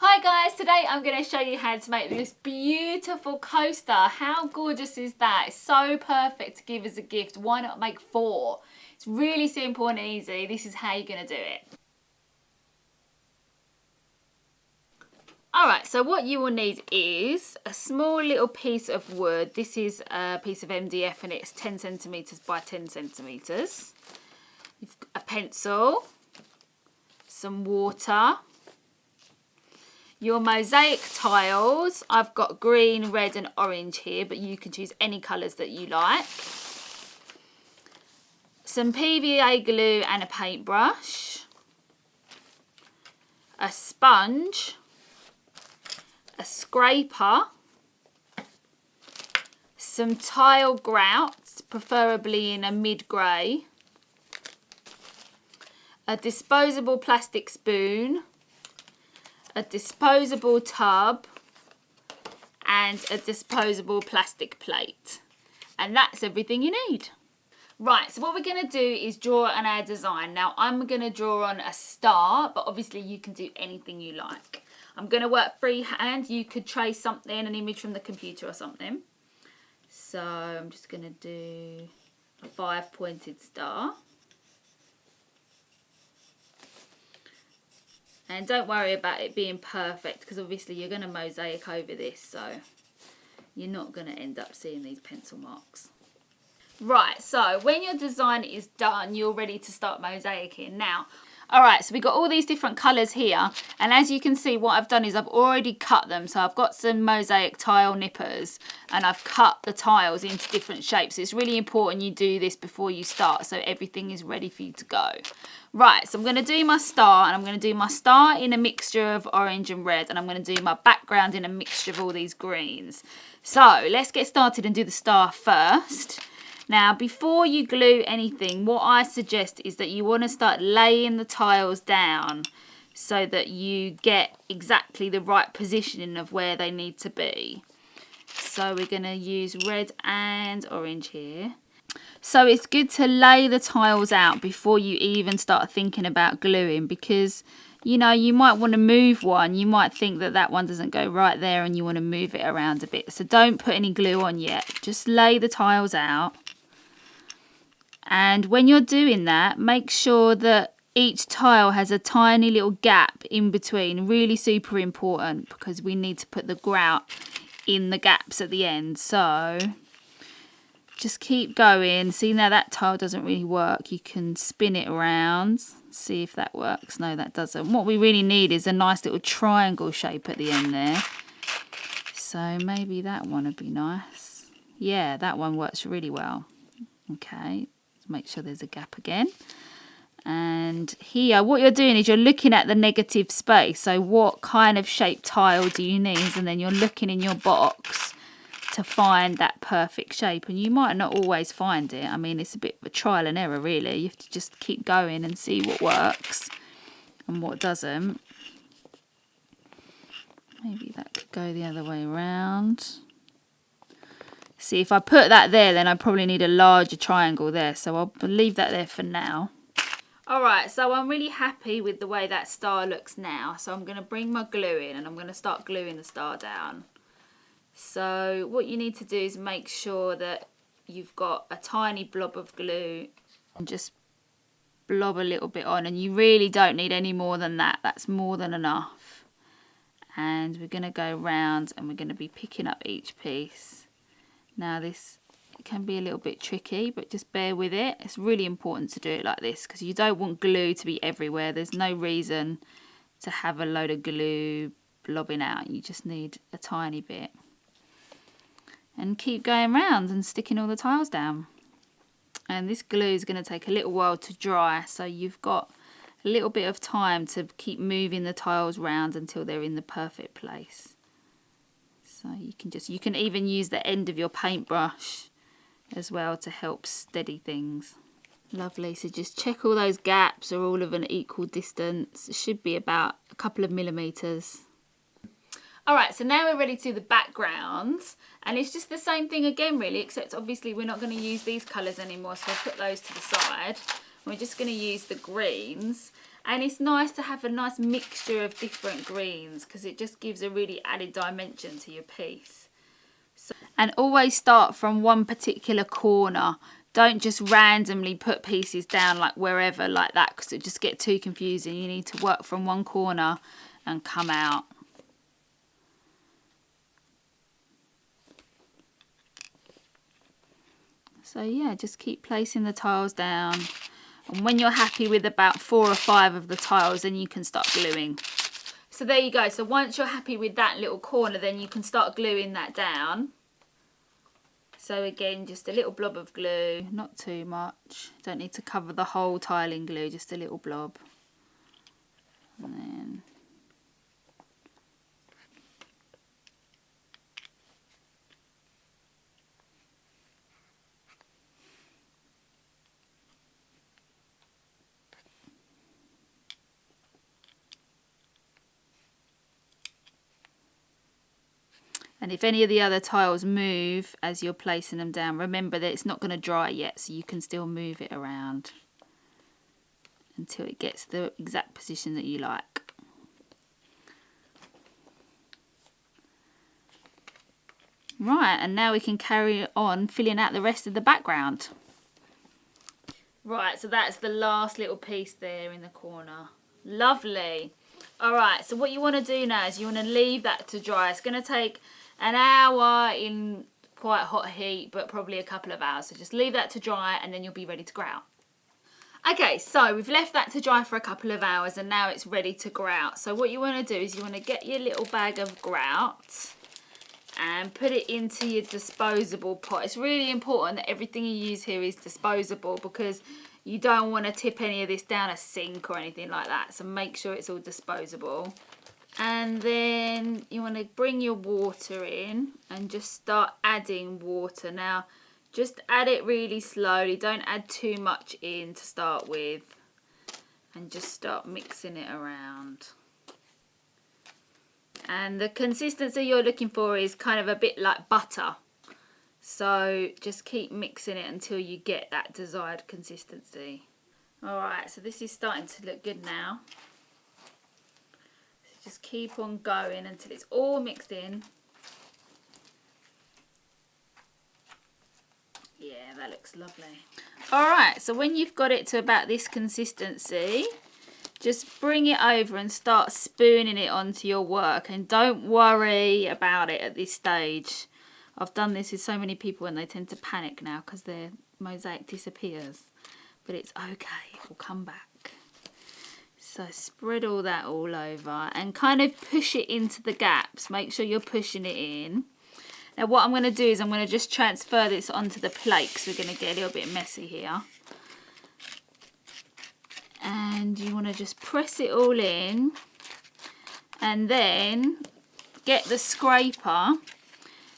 Hi guys, today I'm going to show you how to make this beautiful coaster. How gorgeous is that? It's so perfect to give as a gift. Why not make 4? It's really simple and easy. This is how you're going to do it. Alright, so what you will need is a small little piece of wood. This is a piece of MDF and it's 10 centimetres by 10 centimetres. You've got a pencil, some water, your mosaic tiles. I've got green, red and orange here, but you can choose any colours that you like. Some PVA glue and a paintbrush. A sponge. A scraper. Some tile grout, preferably in a mid-grey. A disposable plastic spoon. A disposable tub and a disposable plastic plate, and that's everything you need. Right, so what we're going to do is draw on our design. Now I'm going to draw on a star, but obviously you can do anything you like. I'm going to work freehand. You could trace something, an image from the computer or something. So I'm just going to do a 5-pointed star. And don't worry about it being perfect, because obviously you're going to mosaic over this, so you're not going to end up seeing these pencil marks. Right, so when your design is done, you're ready to start mosaicing. Now, alright, so we've got all these different colours here, and as you can see, what I've done is I've already cut them. So I've got some mosaic tile nippers, and I've cut the tiles into different shapes. So it's really important you do this before you start, so everything is ready for you to go. Right, so I'm going to do my star, and I'm going to do my star in a mixture of orange and red, and I'm going to do my background in a mixture of all these greens. So let's get started and do the star first. Now, before you glue anything, what I suggest is that you want to start laying the tiles down so that you get exactly the right positioning of where they need to be. So we're going to use red and orange here. So it's good to lay the tiles out before you even start thinking about gluing, because, you know, you might want to move one. You might think that that one doesn't go right there and you want to move it around a bit. So don't put any glue on yet. Just lay the tiles out. And when you're doing that, make sure that each tile has a tiny little gap in between. Really super important, because we need to put the grout in the gaps at the end. So just keep going. See, now that tile doesn't really work. You can spin it around, see if that works. No, that doesn't. What we really need is a nice little triangle shape at the end there. So maybe that one would be nice. Yeah, that one works really well. Okay, make sure there's a gap again. And here, what you're doing is you're looking at the negative space. So what kind of shaped tile do you need? And then you're looking in your box to find that perfect shape, and you might not always find it. I mean, it's a bit of a trial and error, really. You have to just keep going and see what works and what doesn't. Maybe that could go the other way around. See, if I put that there, then I probably need a larger triangle there, so I'll leave that there for now. Alright, so I'm really happy with the way that star looks now, so I'm going to bring my glue in and I'm going to start gluing the star down. So what you need to do is make sure that you've got a tiny blob of glue and just blob a little bit on, and you really don't need any more than that. That's more than enough. And we're going to go round and we're going to be picking up each piece. Now this can be a little bit tricky, but just bear with it. It's really important to do it like this, because you don't want glue to be everywhere. There's no reason to have a load of glue blobbing out. You just need a tiny bit. And keep going round and sticking all the tiles down. And this glue is going to take a little while to dry, so you've got a little bit of time to keep moving the tiles round until they're in the perfect place. So you can even use the end of your paintbrush as well to help steady things. Lovely, so just check all those gaps are all of an equal distance. It should be about a couple of millimetres. Alright, so now we're ready to do the background, and it's just the same thing again really, except obviously we're not going to use these colours anymore, so I'll put those to the side. We're just going to use the greens. And it's nice to have a nice mixture of different greens because it just gives a really added dimension to your piece. And always start from one particular corner. Don't just randomly put pieces down like wherever like that because it just get too confusing. You need to work from one corner and come out. So yeah, just keep placing the tiles down. And when you're happy with about 4 or 5 of the tiles, then you can start gluing. So there you go. So once you're happy with that little corner, then you can start gluing that down. So again, just a little blob of glue, not too much. Don't need to cover the whole tile in glue, just a little blob. And then and if any of the other tiles move as you're placing them down, remember that it's not going to dry yet, so you can still move it around until it gets the exact position that you like. Right, and now we can carry on filling out the rest of the background. Right, so that's the last little piece there in the corner. Lovely. Alright, so what you want to do now is you want to leave that to dry. It's going to take an hour in quite hot heat, but probably a couple of hours. So just leave that to dry and then you'll be ready to grout. Okay, so we've left that to dry for a couple of hours and now it's ready to grout. So what you want to do is you want to get your little bag of grout and put it into your disposable pot. It's really important that everything you use here is disposable because you don't want to tip any of this down a sink or anything like that. So make sure it's all disposable. And then you want to bring your water in and just start adding water. Now, just add it really slowly. Don't add too much in to start with. And just start mixing it around. And the consistency you're looking for is kind of a bit like butter. So just keep mixing it until you get that desired consistency. Alright, so this is starting to look good now. So just keep on going until it's all mixed in. Yeah, that looks lovely. Alright, so when you've got it to about this consistency, just bring it over and start spooning it onto your work, and don't worry about it at this stage. I've done this with so many people and they tend to panic now because their mosaic disappears, but it's okay, it will come back. So spread all that all over and kind of push it into the gaps. Make sure you're pushing it in. Now what I'm going to do is I'm going to just transfer this onto the plate because we're going to get a little bit messy here. And you want to just press it all in and then get the scraper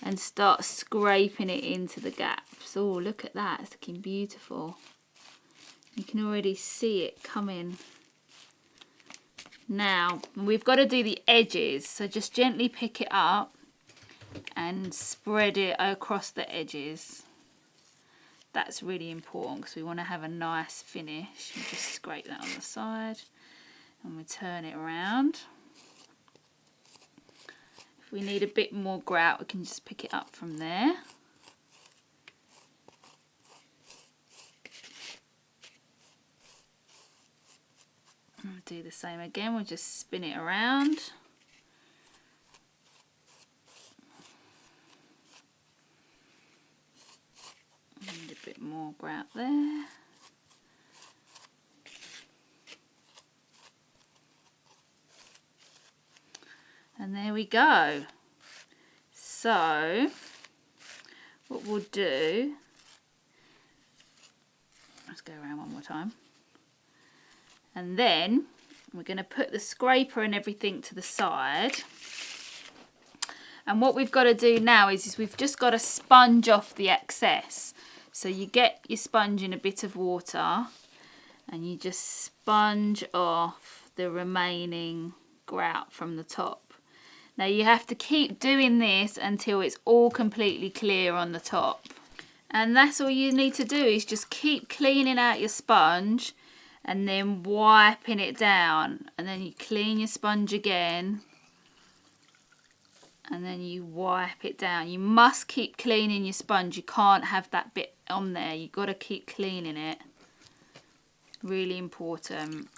and start scraping it into the gaps. Oh, look at that, it's looking beautiful. You can already see it coming. Now, we've got to do the edges, so just gently pick it up and spread it across the edges. That's really important because we want to have a nice finish. You just scrape that on the side and we turn it around. If we need a bit more grout, we can just pick it up from there. And do the same again, we'll just spin it around. And a bit more grout there. And there we go. So what we'll do, let's go around one more time. And then we're going to put the scraper and everything to the side. And what we've got to do now is we've just got to sponge off the excess. So you get your sponge in a bit of water and you just sponge off the remaining grout from the top. Now you have to keep doing this until it's all completely clear on the top. And that's all you need to do, is just keep cleaning out your sponge and then wiping it down. And then you clean your sponge again. And then you wipe it down. You must keep cleaning your sponge. You can't have that bit on there. You've got to keep cleaning it. Really important.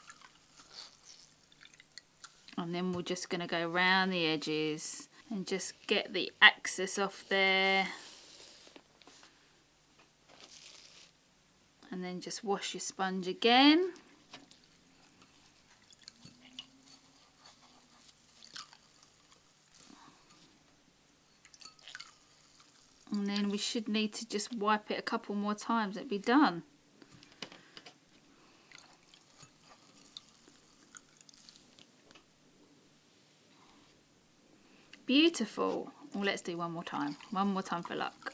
And then we're just going to go around the edges and just get the excess off there. And then just wash your sponge again. And then we should need to just wipe it a couple more times. It'll be done. Beautiful. Well, let's do one more time. One more time for luck.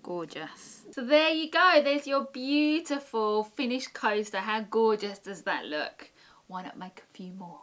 Gorgeous. So there you go. There's your beautiful finished coaster. How gorgeous does that look? Why not make a few more?